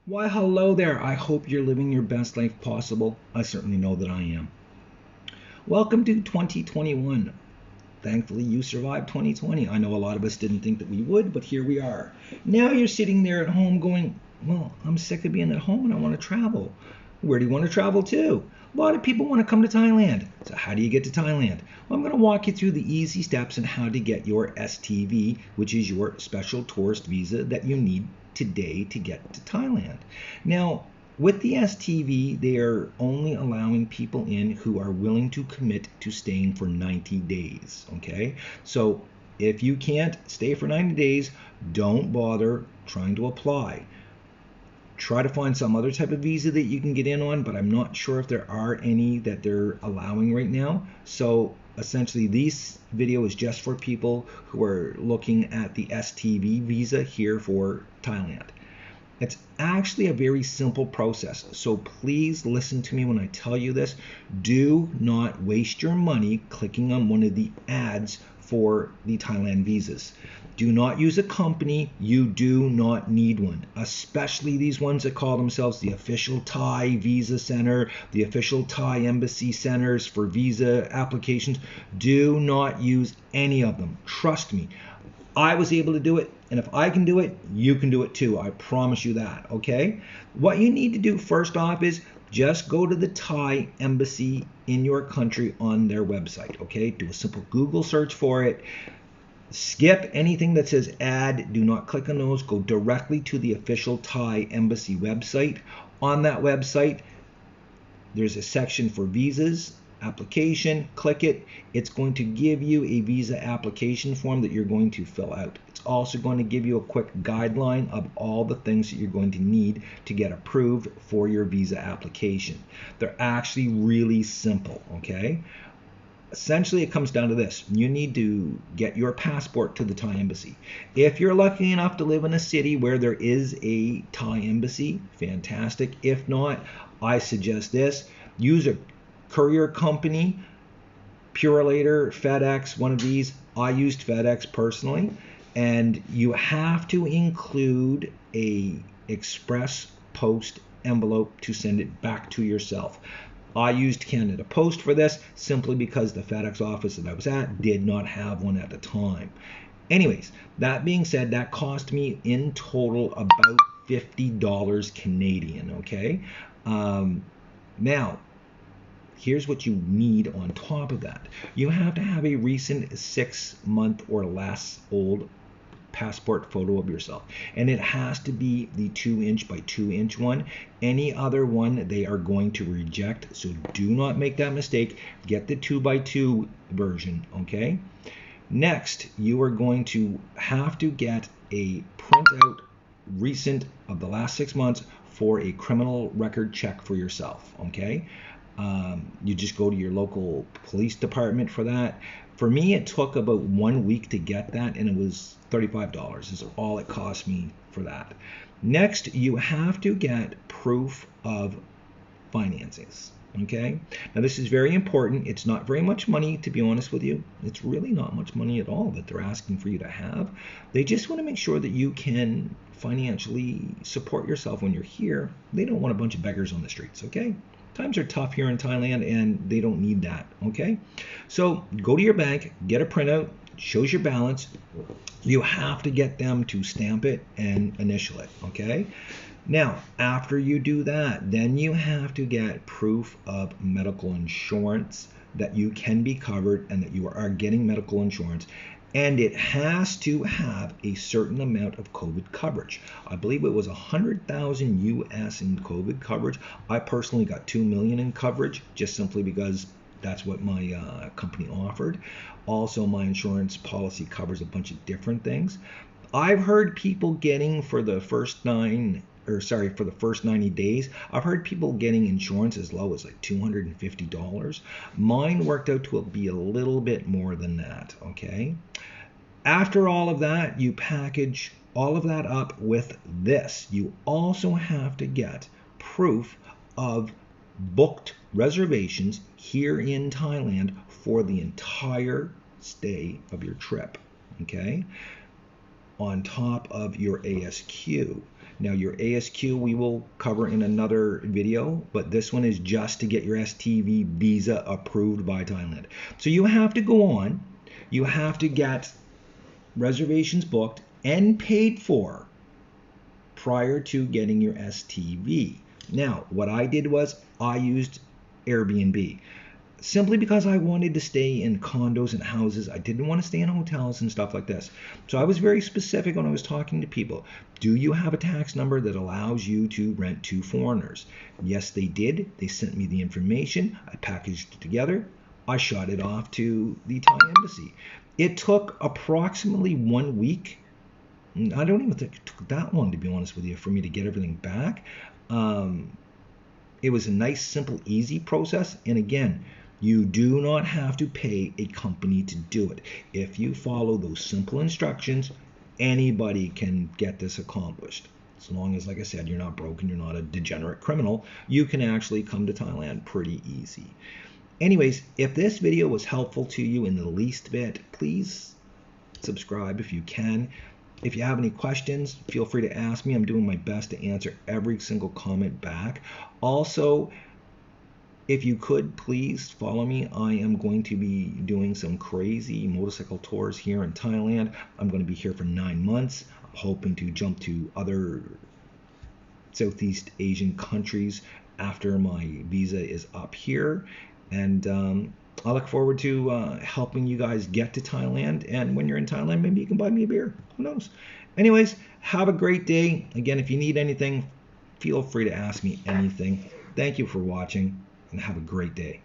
Why, hello there. I hope you're living your best life possible. I certainly know that I am. Welcome to 2021. Thankfully, you survived 2020. I know a lot of us didn't think that we would, but here we are. Now you're sitting there at home going, well, I'm sick of being at home and I want to travel. Where do you want to travel to? A lot of people want to come to Thailand. So how do you get to Thailand? Well, I'm going to walk you through the easy steps on how to get your STV, which is your special tourist visa that you need today to get to Thailand. Now, with the STV, they are only allowing people in who are willing to commit to staying for 90 days, okay? So if you can't stay for 90 days, don't bother trying to apply. Try to find some other type of visa that you can get in on, but I'm not sure if there are any that they're allowing right now. So essentially, this video is just for people who are looking at the STV visa here for Thailand. It's actually a very simple process, so please listen to me when I tell you this. Do not waste your money clicking on one of the ads for the Thailand visas. Do not use a company. You do not need one, especially these ones that call themselves the official Thai Visa Center, the official Thai Embassy Centers for visa applications. Do not use any of them. Trust me. I was able to do it, and if I can do it, you can do it too. I promise you that, okay? What you need to do first off is just go to the Thai embassy in your country on their website, okay? Do a simple Google search for it. Skip anything that says ad. Do not click on those. Go directly to the official Thai embassy website. On that website, there's a section for visas, application. Click it. It's going to give you a visa application form that you're going to fill out. It's also going to give you a quick guideline of all the things that you're going to need to get approved for your visa application. They're actually really simple, okay? Essentially, it comes down to this. You need to get your passport to the Thai embassy. If you're lucky enough to live in a city where there is a Thai embassy, fantastic. If not, I suggest this. Use a courier company, Purolator, FedEx, one of these. I used FedEx personally. And you have to include a express post envelope to send it back to yourself. I used Canada Post for this simply because the FedEx office that I was at did not have one at the time. Anyways, that being said, that cost me in total about $50 Canadian, okay? Now, here's what you need on top of that. You have to have a recent 6-month or less old passport photo of yourself, and it has to be the 2" by 2" one. Any other one they are going to reject, so do not make that mistake. Get the 2" by 2" version, okay? Next, you are going to have to get a printout recent of the last 6 months for a criminal record check for yourself, okay? You just go to your local police department for that. For me, it took about 1 week to get that, and it was $35 is all it cost me for that. Next, you have to get proof of finances, okay? Now, this is very important. It's not very much money, to be honest with you. It's really not much money at all that they're asking for you to have. They just want to make sure that you can financially support yourself when you're here. They don't want a bunch of beggars on the streets, okay? Times are tough here in Thailand, and they don't need that, okay? So go to your bank, get a printout, shows your balance. You have to get them to stamp it and initial it, okay? Now, after you do that, then you have to get proof of medical insurance that you can be covered and that you are getting medical insurance. And it has to have a certain amount of COVID coverage. I believe it was 100,000 US in COVID coverage. I personally got 2 million in coverage just simply because that's what my company offered. Also, my insurance policy covers a bunch of different things. I've heard people getting for the first 90 days, I've heard people getting insurance as low as like $250. Mine worked out to be a little bit more than that, okay? After all of that, you package all of that up with this. You also have to get proof of booked reservations here in Thailand for the entire stay of your trip, okay? On top of your ASQ. Now your ASQ we will cover in another video, but this one is just to get your STV visa approved by Thailand. So you have to go on, you have to get reservations booked and paid for prior to getting your STV. Now, what I did was I used Airbnb simply because I wanted to stay in condos and houses. I didn't want to stay in hotels and stuff like this. So I was very specific when I was talking to people. Do you have a tax number that allows you to rent to foreigners? Yes, they did. They sent me the information. I packaged it together. I shot it off to the Thai embassy. It took approximately 1 week. I don't even think it took that long, to be honest with you, for me to get everything back. It was a nice, simple, easy process. And again, you do not have to pay a company to do it. If you follow those simple instructions, anybody can get this accomplished. As long as, like I said, you're not broken, you're not a degenerate criminal, you can actually come to Thailand pretty easy. Anyways, if this video was helpful to you in the least bit, please subscribe if you can. If you have any questions, feel free to ask me. I'm doing my best to answer every single comment back. Also, if you could, please follow me. I am going to be doing some crazy motorcycle tours here in Thailand. I'm going to be here for 9 months. I'm hoping to jump to other Southeast Asian countries after my visa is up here. And I look forward to helping you guys get to Thailand. And when you're in Thailand, maybe you can buy me a beer. Who knows? Anyways, have a great day. Again, if you need anything, feel free to ask me anything. Thank you for watching, and have a great day.